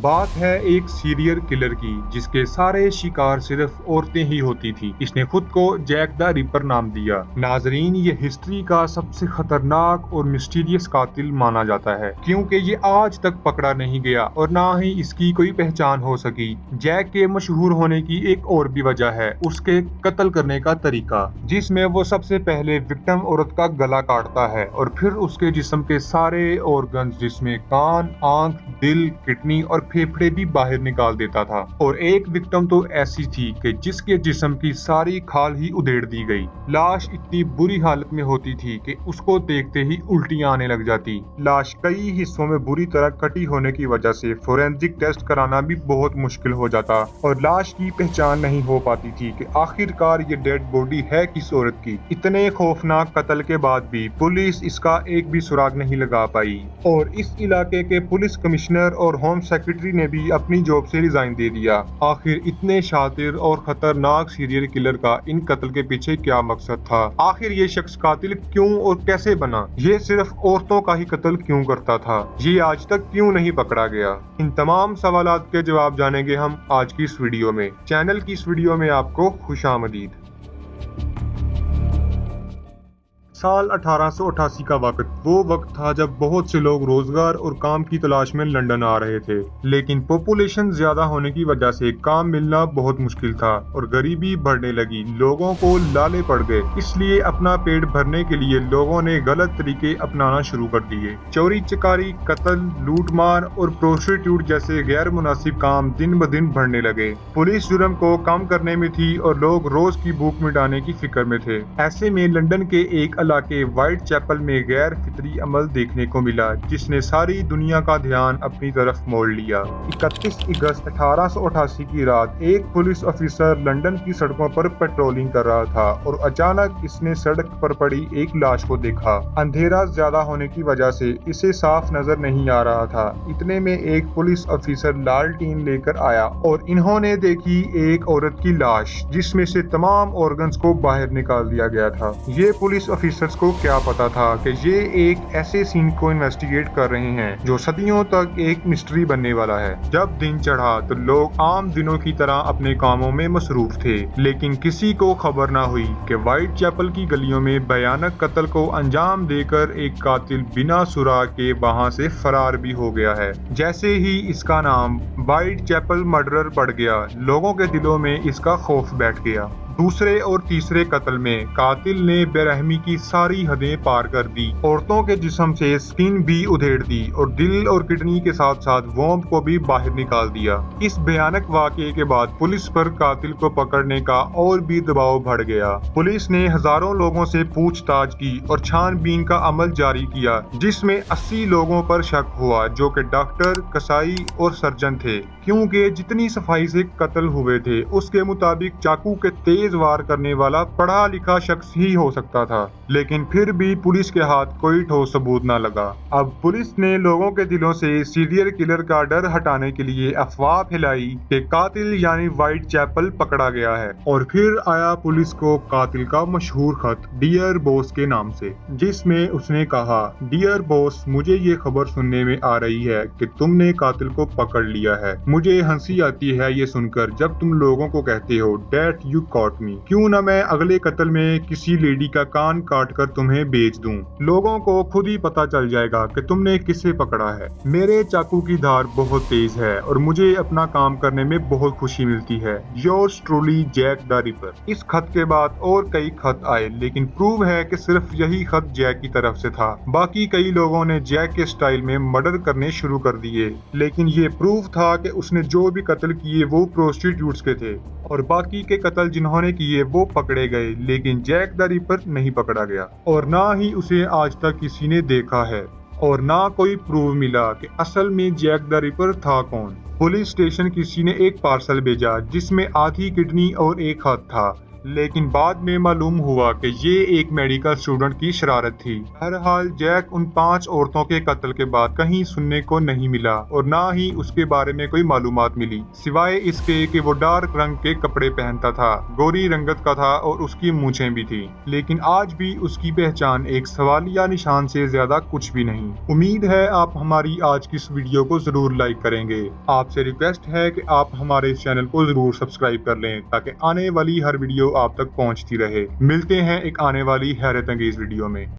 بات ہے ایک سیریل کلر کی جس کے سارے شکار صرف عورتیں ہی ہوتی تھی۔ اس نے خود کو جیک دا ریپر نام دیا۔ ناظرین، یہ ہسٹری کا سب سے خطرناک اور مسٹیریس قاتل مانا جاتا ہے کیونکہ یہ آج تک پکڑا نہیں گیا اور نہ ہی اس کی کوئی پہچان ہو سکی۔ جیک کے مشہور ہونے کی ایک اور بھی وجہ ہے اس کے قتل کرنے کا طریقہ، جس میں وہ سب سے پہلے وکٹم عورت کا گلا کاٹتا ہے اور پھر اس کے جسم کے سارے آرگنز جس میں کان، آنکھ، دل، کڈنی اور پھیپھڑے بھی باہر نکال دیتا تھا۔ اور ایک وکٹم تو ایسی تھی کہ جس کے جسم کی ساری کھال ہی ادھیڑ دی گئی۔ لاش اتنی بری حالت میں ہوتی تھی کہ اس کو دیکھتے ہی الٹیاں آنے لگ جاتی۔ لاش کئی حصوں میں بری طرح کٹی ہونے کی وجہ سے فورینزک ٹیسٹ کرانا بھی بہت مشکل ہو جاتا اور لاش کی پہچان نہیں ہو پاتی تھی کہ آخر کار یہ ڈیڈ باڈی ہے کس عورت کی۔ اتنے خوفناک قتل کے بعد بھی پولیس اس کا ایک بھی سراغ نہیں لگا پائی اور اس علاقے کے پولیس کمشنر اور ہوم سیکرٹری نے بھی اپنی جاب سے ریزائن دے دیا۔ آخر اتنے شاطر اور خطرناک سیریل کلر کا ان قتل کے پیچھے کیا مقصد تھا؟ آخر یہ شخص قاتل کیوں اور کیسے بنا؟ یہ صرف عورتوں کا ہی قتل کیوں کرتا تھا؟ یہ آج تک کیوں نہیں پکڑا گیا؟ ان تمام سوالات کے جواب جانیں گے ہم آج کی اس ویڈیو میں۔ چینل کی اس ویڈیو میں آپ کو خوش آمدید۔ سال 1888 کا وقت وہ وقت تھا جب بہت سے لوگ روزگار اور کام کی تلاش میں لندن آ رہے تھے، لیکن پاپولیشن زیادہ ہونے کی وجہ سے کام ملنا بہت مشکل تھا اور غریبی بڑھنے لگی۔ لوگوں کو لالے پڑ گئے، اس لیے اپنا پیٹ بھرنے کے لیے لوگوں نے غلط طریقے اپنانا شروع کر دیے۔ چوری چکاری، قتل، لوٹ مار اور پروسٹیٹیوٹ جیسے غیر مناسب کام دن بدن بڑھنے لگے۔ پولیس جرم کو کم کرنے میں تھی اور لوگ روز کی بھوک مٹانے کی فکر میں تھے۔ ایسے میں لندن کے ایک علاقے وائٹ چیپل میں غیر فطری عمل دیکھنے کو ملا جس نے ساری دنیا کا دھیان اپنی طرف موڑ لیا۔ 31 اگست 1888 کی رات ایک پولیس افسر لندن کی سڑکوں پر پیٹرولنگ کر رہا تھا اور اچانک اس نے سڑک پر پڑی ایک لاش کو دیکھا۔ اندھیرا زیادہ ہونے کی وجہ سے اسے صاف نظر نہیں آ رہا تھا۔ اتنے میں ایک پولیس افسر لالٹین لے کر آیا اور انہوں نے دیکھی ایک عورت کی لاش جس میں سے تمام آرگنز کو باہر نکال دیا گیا تھا۔ یہ پولیس افسرز کو کیا پتا تھا کہ یہ ایک ایسے سین کو انویسٹیگیٹ کر رہے ہیں جو صدیوں تک ایک مسٹری بننے والا ہے۔ جب دن چڑھا تو لوگ عام دنوں کی طرح اپنے کاموں میں مصروف تھے، لیکن کسی کو خبر نہ ہوئی کہ وائٹ چیپل کی گلیوں میں بھیانک قتل کو انجام دے کر ایک قاتل بنا سراغ کے وہاں سے فرار بھی ہو گیا ہے۔ جیسے ہی اس کا نام وائٹ چیپل مرڈرر پڑ گیا، لوگوں کے دلوں میں اس کا خوف بیٹھ گیا۔ دوسرے اور تیسرے قتل میں قاتل نے بے رحمی کی ساری حدیں پار کر دی، عورتوں کے جسم سے سکن بھی ادھیڑ دی اور دل اور کڈنی کے ساتھ ساتھ وومب کو بھی باہر نکال دیا۔ اس بھیانک واقعے کے بعد پولیس پر قاتل کو پکڑنے کا اور بھی دباؤ بڑھ گیا۔ پولیس نے ہزاروں لوگوں سے پوچھ تاچھ کی اور چھان بین کا عمل جاری کیا جس میں 80 لوگوں پر شک ہوا جو کہ ڈاکٹر، کسائی اور سرجن تھے، کیونکہ جتنی صفائی سے قتل ہوئے تھے اس کے مطابق چاقو کے تیز وار کرنے والا پڑھا لکھا شخص ہی ہو سکتا تھا، لیکن پھر بھی پولیس کے ہاتھ کوئی ٹھوس ثبوت نہ لگا۔ اب پولیس نے لوگوں کے دلوں سے سیریل کلر کا ڈر ہٹانے کے لیے افواہ پھیلائی کہ قاتل یعنی وائٹ چیپل پکڑا گیا ہے، اور پھر آیا پولیس کو قاتل کا مشہور خط ڈیئر بوس کے نام سے، جس میں اس نے کہا: ڈیئر بوس، مجھے یہ خبر سننے میں آ رہی ہے کہ تم نے قاتل کو پکڑ لیا ہے۔ مجھے ہنسی آتی ہے یہ سن کر جب تم لوگوں کو کہتے ہو دیٹ یو کاٹ می۔ کیوں نہ میں اگلے قتل میں کسی لیڈی کا کان کاٹ کر تمہیں بیچ دوں۔ لوگوں کو خود ہی پتا چل جائے گا کہ تم نے کسے پکڑا ہے۔ میرے چاقو کی دھار بہت تیز ہے اور مجھے اپنا کام کرنے میں بہت خوشی ملتی ہے۔ یورز ٹرولی، جیک دا ریپر۔ اس خط کے بعد اور کئی خط آئے، لیکن پروو ہے کہ صرف یہی خط جیک کی طرف سے تھا۔ باقی کئی لوگوں نے جیک کے سٹائل میں مرڈر کرنے شروع کر دیے، لیکن یہ پروو تھا کہ اس نے جو بھی قتل کیے وہ پروسٹیٹیوٹس کے تھے اور باقی کے قتل جنہوں نے کیے وہ پکڑے گئے، لیکن جیک دا ریپر نہیں پکڑا گیا اور نہ ہی اسے آج تک کسی نے دیکھا ہے اور نہ کوئی پروف ملا کہ اصل میں جیک دا ریپر تھا کون۔ پولیس اسٹیشن کسی نے ایک پارسل بھیجا جس میں آدھی کڈنی اور ایک ہاتھ تھا، لیکن بعد میں معلوم ہوا کہ یہ ایک میڈیکل اسٹوڈنٹ کی شرارت تھی۔ بہرحال جیک ان 5 عورتوں کے قتل کے بعد کہیں سننے کو نہیں ملا اور نہ ہی اس کے بارے میں کوئی معلومات ملی، سوائے اس کے کہ وہ ڈارک رنگ کے کپڑے پہنتا تھا، گوری رنگت کا تھا اور اس کی مونچھیں بھی تھی، لیکن آج بھی اس کی پہچان ایک سوالیہ نشان سے زیادہ کچھ بھی نہیں۔ امید ہے آپ ہماری آج کی اس ویڈیو کو ضرور لائک کریں گے۔ آپ سے ریکویسٹ ہے کہ آپ ہمارے اس چینل کو ضرور سبسکرائب کر لیں تاکہ آنے والی ہر ویڈیو آپ تک پہنچتی رہے۔ ملتے ہیں ایک آنے والی حیرت انگیز ویڈیو میں۔